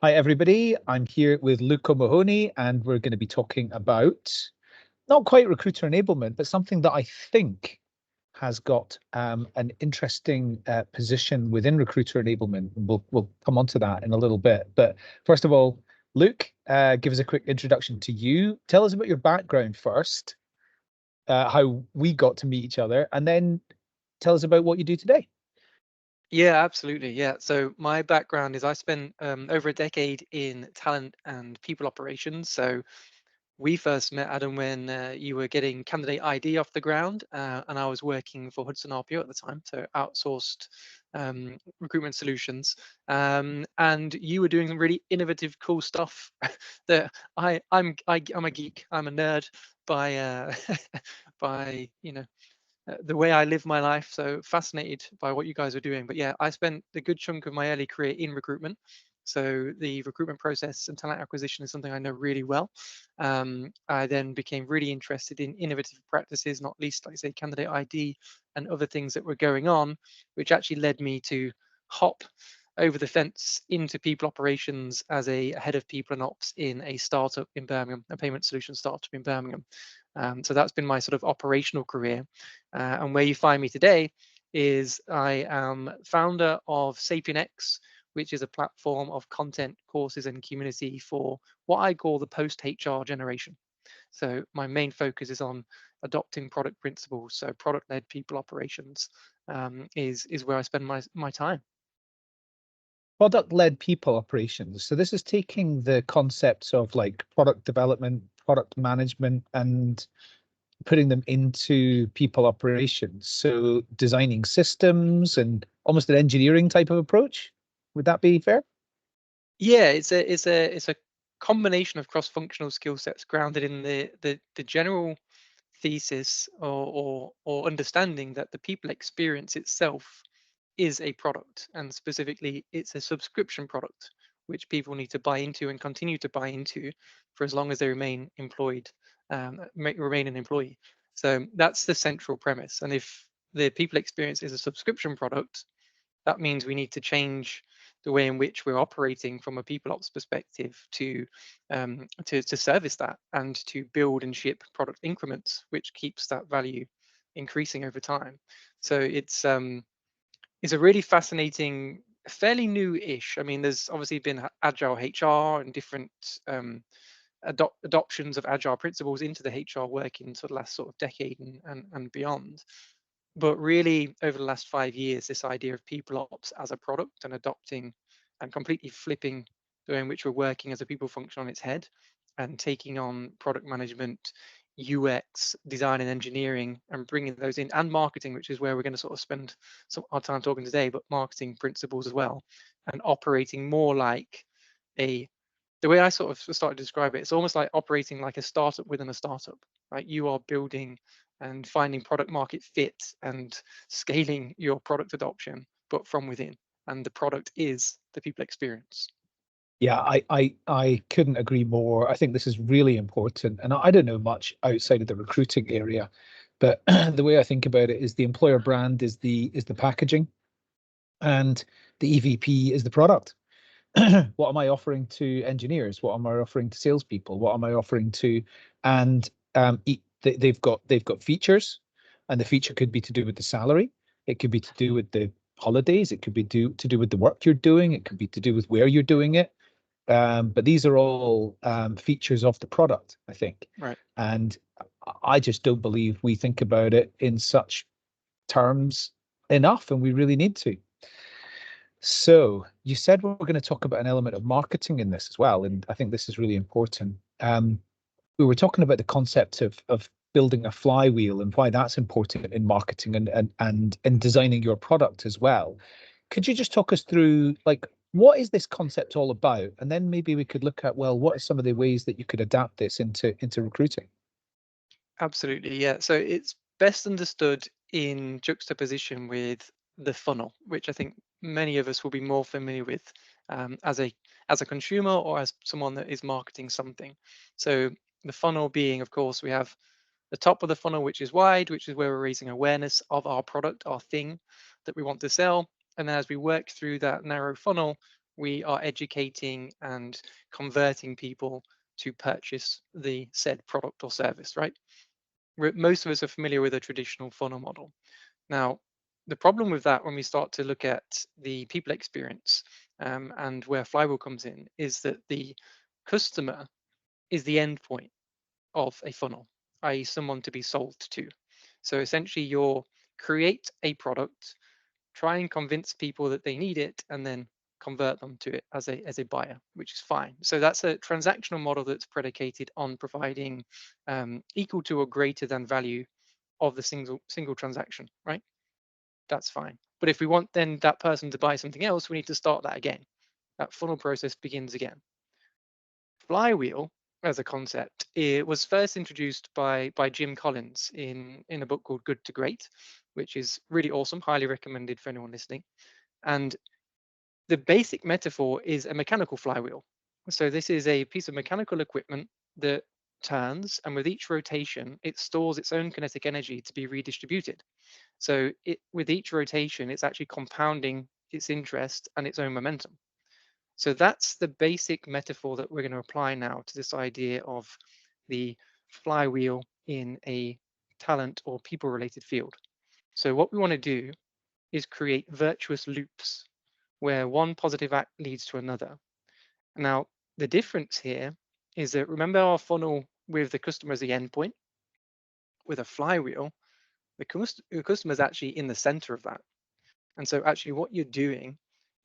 Hi, everybody. I'm here with Luca Mahoney, and we're going to be talking about not quite recruiter enablement, but something that I think has got an interesting position within recruiter enablement. We'll come on to that in a little bit. But first of all, Luke, give us a quick introduction to you. Tell us about your background first, how we got to meet each other, and then tell us about what you do today. Yeah, absolutely. Yeah. So my background is I spent over a decade in talent and people operations. So we first met, Adam, when you were getting candidate ID off the ground, and I was working for Hudson RPO at the time, so outsourced recruitment solutions. And you were doing some really innovative, cool stuff that I'm a geek, I'm a nerd by by the way I live my life. So fascinated by what you guys are doing. But yeah, I spent a good chunk of my early career in recruitment. So the recruitment process and talent acquisition is something I know really well. I then became really interested in innovative practices, not least, like I say, candidate ID and other things that were going on, which actually led me to hop over the fence into people operations as a head of people and ops in a startup in Birmingham, a payment solution startup in Birmingham. So that's been my sort of operational career. And where you find me today is I am founder of Sapienx, which is a platform of content, courses, and community for what I call the post-HR generation. So my main focus is on adopting product principles. So product-led people operations is where I spend my time. Product-led people operations. So this is taking the concepts of like product development, product management, and putting them into people operations. So designing systems and almost an engineering type of approach. Would that be fair? Yeah, it's a combination of cross-functional skill sets grounded in the general thesis or understanding that the people experience itself is a product, and specifically it's a subscription product which people need to buy into and continue to buy into for as long as they remain employed, remain an employee. So that's the central premise. And if the people experience is a subscription product, that means we need to change the way in which we're operating from a people ops perspective to service that and to build and ship product increments, which keeps that value increasing over time. So it's a really fascinating, fairly new-ish. I mean, there's obviously been agile HR and different adoptions of agile principles into the HR work in sort of last sort of decade and beyond. But really, over the last 5 years, this idea of people ops as a product and adopting and completely flipping the way in which we're working as a people function on its head and taking on product management, UX, design and engineering, and bringing those in, and marketing, which is where we're going to sort of spend some our time talking today, but marketing principles as well, and operating more like a the way I sort of started to describe it, it's almost like operating like a startup within a startup, right? You are building and finding product market fit and scaling your product adoption, but from within. And the product is the people experience. Yeah, I couldn't agree more. I think this is really important. And I don't know much outside of the recruiting area, but the way I think about it is the employer brand is the packaging and the EVP is the product. What am I offering to engineers? What am I offering to salespeople? What am I offering to, and they've got features, and the feature could be to do with the salary. It could be to do with the holidays. It could be to do with the work you're doing. It could be to do with where you're doing it. But these are all features of the product, I think. Right. And I just don't believe we think about it in such terms enough, and we really need to. So you said we're going to talk about an element of marketing in this as well, and I think this is really important. We were talking about the concept of building a flywheel and why that's important in marketing and designing your product as well. Could you just talk us through like what is this concept all about? And then maybe we could look at, well, what are some of the ways that you could adapt this into recruiting? Absolutely. Yeah. So it's best understood in juxtaposition with the funnel, which I think many of us will be more familiar with as a consumer or as someone that is marketing something. So the funnel being, of course, we have the top of the funnel, which is wide, which is where we're raising awareness of our product, our thing that we want to sell. And then as we work through that narrow funnel, we are educating and converting people to purchase the said product or service, right? Most of us are familiar with a traditional funnel model. Now, the problem with that when we start to look at the people experience and where flywheel comes in is that the customer is the end point of a funnel, i.e., someone to be sold to. So essentially, you'll create a product, try and convince people that they need it, and then convert them to it as a buyer, which is fine. So that's a transactional model that's predicated on providing equal to or greater than value of the single transaction, right? That's fine. But if we want then that person to buy something else, we need to start that again. That funnel process begins again. Flywheel as a concept, it was first introduced by Jim Collins in a book called Good to Great, which is really awesome, highly recommended for anyone listening. And the basic metaphor is a mechanical flywheel. So this is a piece of mechanical equipment that turns, and with each rotation, it stores its own kinetic energy to be redistributed. So with each rotation, it's actually compounding its interest and its own momentum. So that's the basic metaphor that we're going to apply now to this idea of the flywheel in a talent or people related field. So what we want to do is create virtuous loops where one positive act leads to another. Now, the difference here is that remember our funnel with the customer as the endpoint. With a flywheel, the customer is actually in the center of that. And so actually what you're doing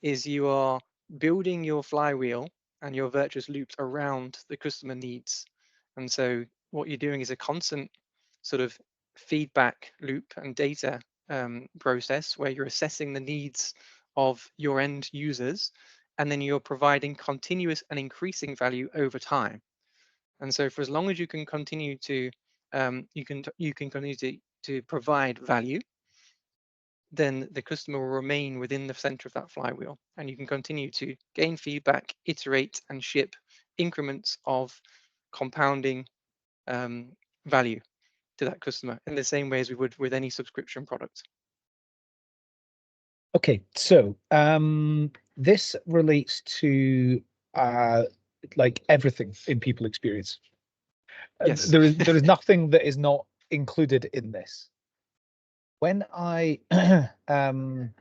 is you are building your flywheel and your virtuous loops around the customer needs. And so what you're doing is a constant sort of feedback loop and data process where you're assessing the needs of your end users, and then you're providing continuous and increasing value over time. And so for as long as you can continue to you can continue to provide value, then the customer will remain within the center of that flywheel, and you can continue to gain feedback, iterate, and ship increments of compounding um, value to that customer in the same way as we would with any subscription product. Okay, so this relates to like everything in people experience. Yes. There is nothing that is not included in this. When I when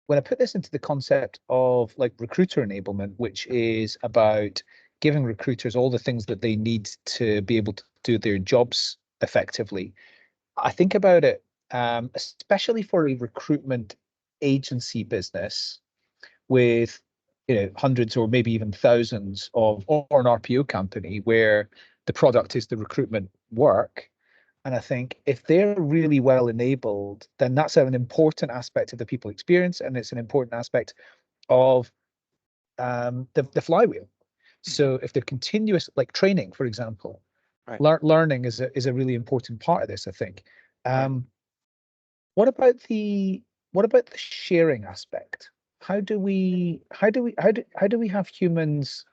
I put this into the concept of like recruiter enablement, which is about giving recruiters all the things that they need to be able to do their jobs effectively, I think about it, especially for a recruitment agency business with hundreds or maybe even thousands of, or an RPO company where the product is the recruitment work. And I think if they're really well enabled, then that's an important aspect of the people experience, and it's an important aspect of the flywheel. So if they're continuous, like training, for example, Right. learning is a really important part of this, I think. Right. What about the sharing aspect? How do we have humans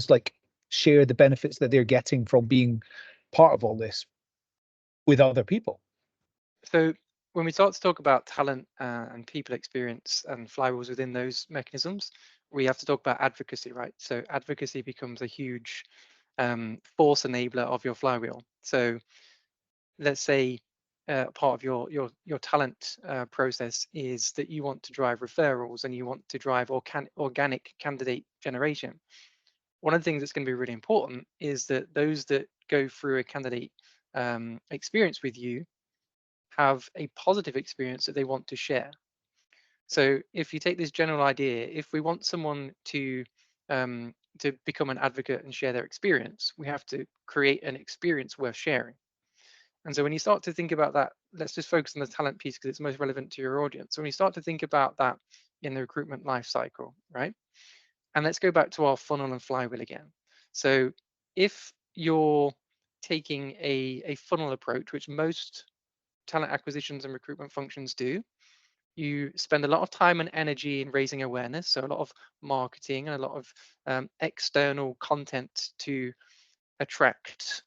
like share the benefits that they're getting from being part of all this with other people? So when we start to talk about talent and people experience and flywheels within those mechanisms, we have to talk about advocacy, right? So advocacy becomes a huge force enabler of your flywheel. So let's say part of your talent process is that you want to drive referrals and you want to drive organic candidate generation. One of the things that's going to be really important is that those that go through a candidate experience with you have a positive experience that they want to share. So if you take this general idea, if we want someone to become an advocate and share their experience, we have to create an experience worth sharing. And so when you start to think about that, let's just focus on the talent piece because it's most relevant to your audience. So when you start to think about that in the recruitment life cycle, right? And let's go back to our funnel and flywheel again. So if you're taking a funnel approach, which most talent acquisitions and recruitment functions do, you spend a lot of time and energy in raising awareness. So a lot of marketing and a lot of external content to attract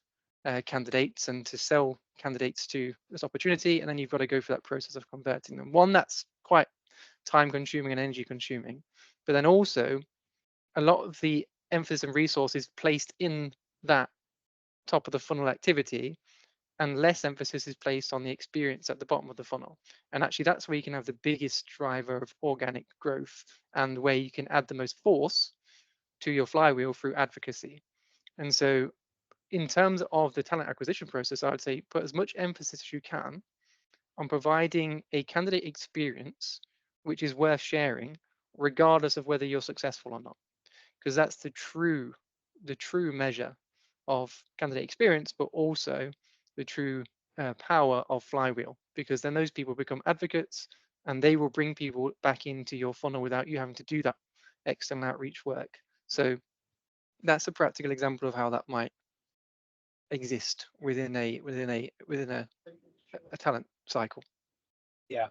candidates and to sell candidates to this opportunity. And then you've got to go through that process of converting them. One that's quite time consuming and energy consuming. But then also a lot of the emphasis and resources placed in that top of the funnel activity, and less emphasis is placed on the experience at the bottom of the funnel. And actually, that's where you can have the biggest driver of organic growth and where you can add the most force to your flywheel through advocacy. And so, in terms of the talent acquisition process, I would say put as much emphasis as you can on providing a candidate experience which is worth sharing, regardless of whether you're successful or not, because that's the true measure of candidate experience, but also the true power of flywheel, because then those people become advocates and they will bring people back into your funnel without you having to do that external outreach work. So that's a practical example of how that might exist within a talent cycle. Yeah,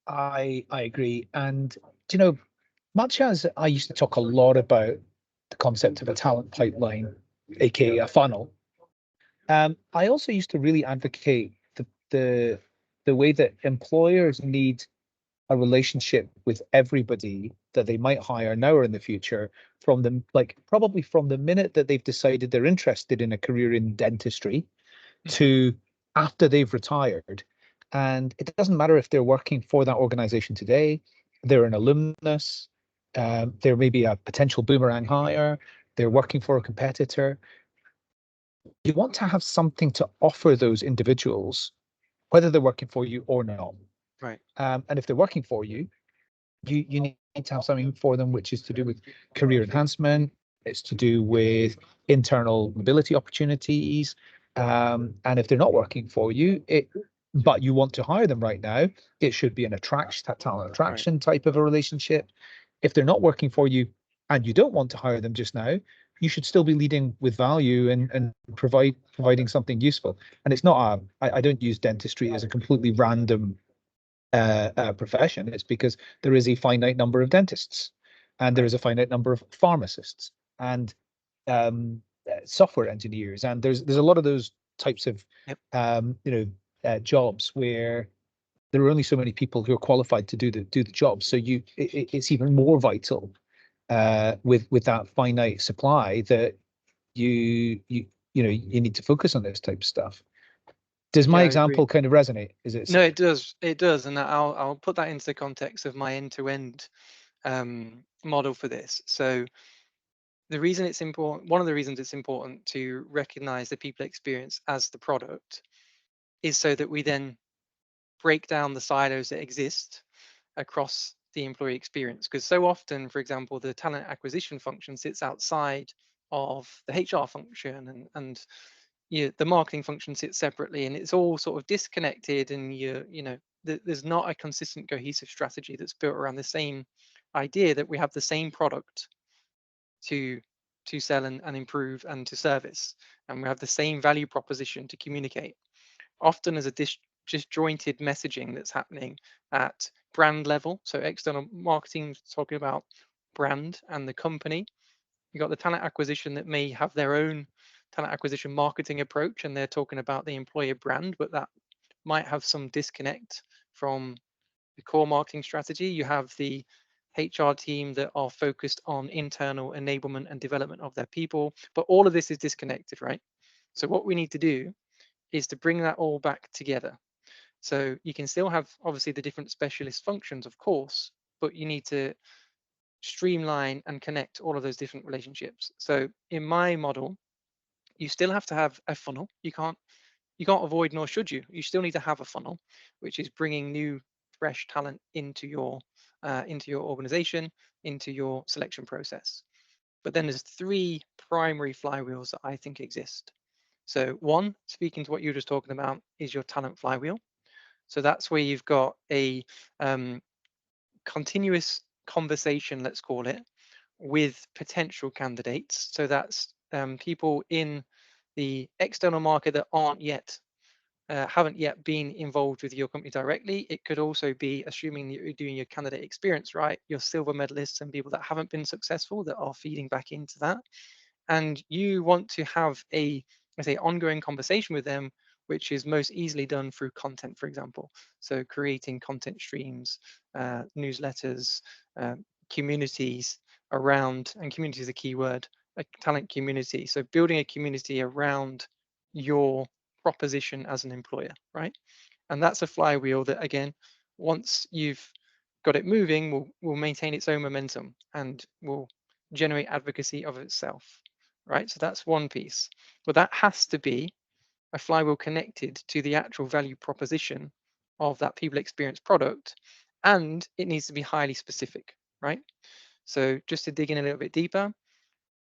I agree. And do you know, much as I used to talk a lot about the concept of a talent pipeline, aka a funnel, I also used to really advocate the way that employers need a relationship with everybody that they might hire now or in the future, from them, like probably from the minute that they've decided they're interested in a career in dentistry Mhm. to after they've retired. And it doesn't matter if they're working for that organization today, they're an alumnus, they're maybe a potential boomerang hire, they're working for a competitor. You want to have something to offer those individuals, whether they're working for you or not. Right. And if they're working for you, you need to have something for them which is to do with career enhancement, it's to do with internal mobility opportunities. And if they're not working for you, but you want to hire them right now, it should be an attraction, talent Right. attraction type of a relationship. If they're not working for you and you don't want to hire them just now, you should still be leading with value and providing something useful. And it's not I don't use dentistry as a completely random profession. It's because there is a finite number of dentists, and there Right. is a finite number of pharmacists and software engineers, and there's a lot of those types of Yep. jobs where there are only so many people who are qualified to do the job. So it's even more vital with that finite supply that you need to focus on this type of stuff. Does Yeah, my I agree. example kind of resonate? Is it? No, it does. It does, and I'll put that into the context of my end-to-end model for this. So the reason it's important, one of the reasons it's important to recognize the people experience as the product is so that we then break down the silos that exist across the employee experience. Because so often, for example, the talent acquisition function sits outside of the HR function, and the marketing function sits separately, and it's all sort of disconnected, and there's not a consistent cohesive strategy that's built around the same idea that we have the same product to sell and improve and to service, and we have the same value proposition to communicate. Often as a disjointed messaging that's happening at brand level. So external marketing is talking about brand and the company. You got the talent acquisition that may have their own talent acquisition marketing approach, and they're talking about the employer brand, but that might have some disconnect from the core marketing strategy. You have the HR team that are focused on internal enablement and development of their people, but all of this is disconnected, right? So what we need to do is to bring that all back together. So you can still have obviously the different specialist functions, of course, but you need to streamline and connect all of those different relationships. So in my model, you still have to have a funnel. You can't avoid, nor should you. You still need to have a funnel, which is bringing new, fresh talent into your organization, into your selection process. But then there's three primary flywheels that I think exist. So one, speaking to what you were just talking about, is your talent flywheel. So that's where you've got a continuous conversation, let's call it, with potential candidates. So that's people in the external market that haven't yet been involved with your company directly. It could also be, assuming that you're doing your candidate experience right, your silver medalists and people that haven't been successful that are feeding back into that. And you want to have I say, ongoing conversation with them, which is most easily done through content, for example. So creating content streams, newsletters, communities around, and community is a key word, a talent community. So building a community around your proposition as an employer, right? And that's a flywheel that, again, once you've got it moving, will maintain its own momentum and will generate advocacy of itself, right? So that's one piece. But that has to be a flywheel connected to the actual value proposition of that people experience product, and it needs to be highly specific, right? So just to dig in a little bit deeper,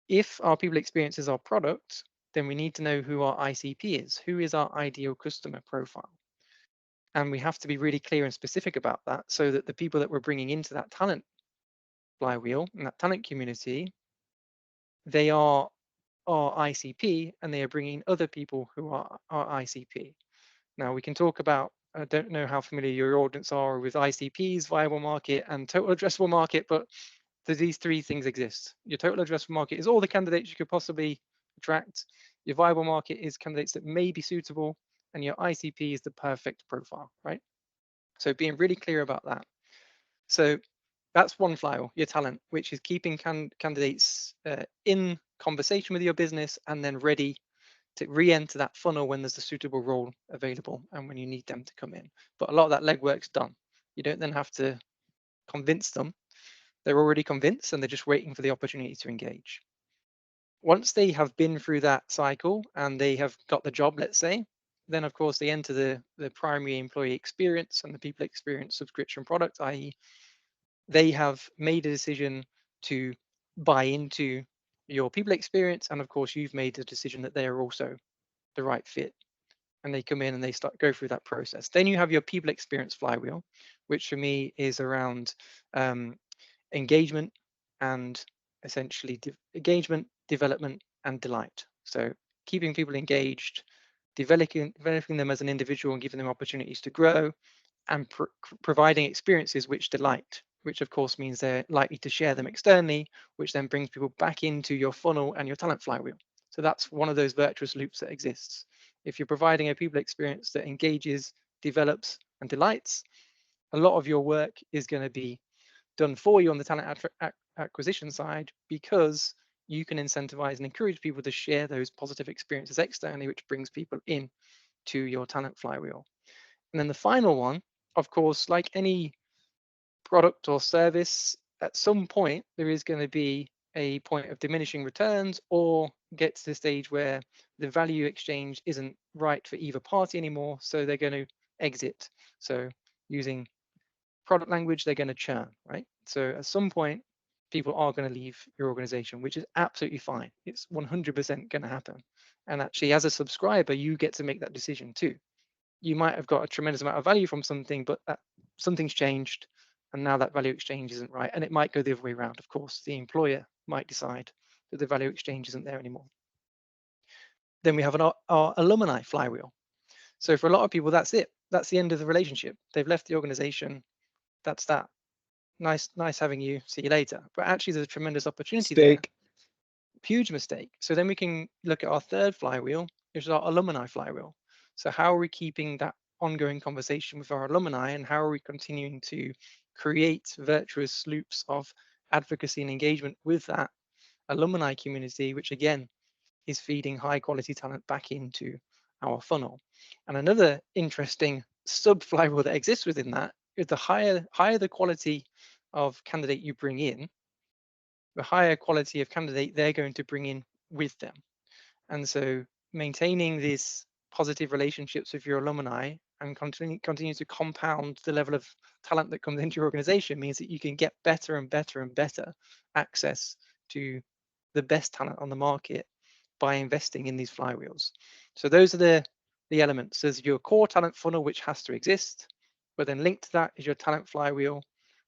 if our people experience is our product, then we need to know who our ICP is, who is our ideal customer profile. And we have to be really clear and specific about that so that the people that we're bringing into that talent flywheel and that talent community, they are our ICP and they are bringing other people who are our ICP. Now we can talk about, I don't know how familiar your audience are with ICPs, viable market and total addressable market, but these three things exist. Your total addressable market is all the candidates you could possibly attract. Your viable market is candidates that may be suitable, and your ICP is the perfect profile, right? So being really clear about that. So that's one flywheel, your talent, which is keeping candidates in conversation with your business and then ready to re-enter that funnel when there's a suitable role available and when you need them to come in. But a lot of that legwork's done. You don't then have to convince them. They're already convinced and they're just waiting for the opportunity to engage. Once they have been through that cycle and they have got the job, let's say, then of course they enter the primary employee experience and the people experience subscription product, i.e. they have made a decision to buy into your people experience, and of course you've made the decision that they are also the right fit, and they come in and they go through that process. Then you have your people experience flywheel, which for me is around engagement and essentially engagement, development, and delight. So keeping people engaged, developing them as an individual and giving them opportunities to grow, and providing experiences which delight, which of course means they're likely to share them externally, which then brings people back into your funnel and your talent flywheel. So that's one of those virtuous loops that exists. If you're providing a people experience that engages, develops, and delights, a lot of your work is going to be done for you on the talent acquisition side, because you can incentivize and encourage people to share those positive experiences externally, which brings people in to your talent flywheel. And then the final one, of course, like any product or service, at some point there is going to be a point of diminishing returns, or get to the stage where the value exchange isn't right for either party anymore, so they're going to exit. So using product language, they're going to churn, right? So at some point people are going to leave your organization, which is absolutely fine. It's 100% going to happen. And actually, as a subscriber, you get to make that decision too. You might have got a tremendous amount of value from something, but something's changed, and now that value exchange isn't right. And it might go the other way around, of course. The employer might decide that the value exchange isn't there anymore. Then we have our alumni flywheel. So for a lot of people, that's it. That's the end of the relationship. They've left the organization. That's that. Nice having you. See you later. But actually, there's a tremendous opportunity there. Huge mistake. So then we can look at our third flywheel, which is our alumni flywheel. So how are we keeping that ongoing conversation with our alumni, and how are we continuing to create virtuous loops of advocacy and engagement with that alumni community, which again is feeding high quality talent back into our funnel. And another interesting sub flywheel that exists within that is the higher the quality of candidate you bring in, the higher quality of candidate they're going to bring in with them. And so maintaining these positive relationships with your alumni and continue to compound the level of talent that comes into your organization means that you can get better and better and better access to the best talent on the market by investing in these flywheels. So those are the elements. There's your core talent funnel, which has to exist, but then linked to that is your talent flywheel.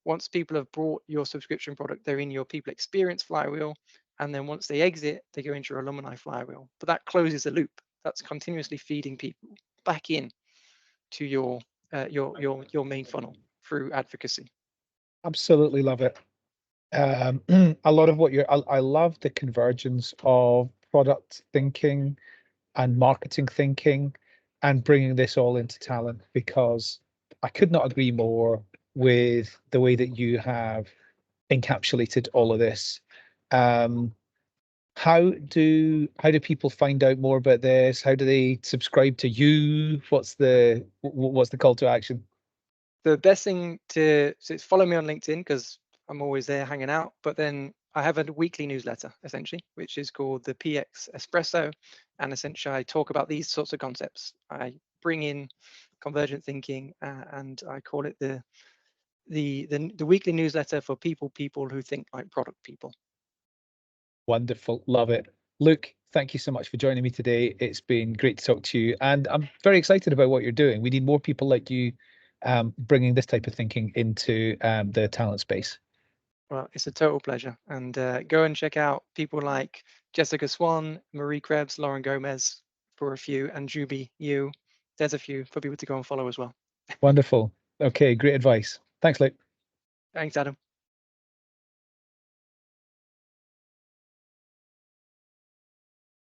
Once people have bought your subscription product, they're in your people experience flywheel. And then once they exit, they go into your alumni flywheel. But that closes the loop. That's continuously feeding people back in to your main funnel through advocacy. Absolutely love it. A lot of what I love the convergence of product thinking and marketing thinking and bringing this all into talent, because I could not agree more with the way that you have encapsulated all of this. How do people find out more about this? How do they subscribe to you? What's the call to action? The best thing to so it's follow me on LinkedIn because I'm always there hanging out. But then I have a weekly newsletter essentially, which is called the PX Espresso, and essentially I talk about these sorts of concepts. I bring in convergent thinking, and I call it the weekly newsletter for people who think like product people. Wonderful, love it. Luke, thank you so much for joining me today. It's been great to talk to you, and I'm very excited about what you're doing. We need more people like you, bringing this type of thinking into the talent space. Well, it's a total pleasure. And go and check out people like Jessica Swan, Marie Krebs, Lauren Gomez, for a few, and Juby Yu. There's a few for people to go and follow as well. Wonderful. Okay, great advice. Thanks, Luke. Thanks, Adam.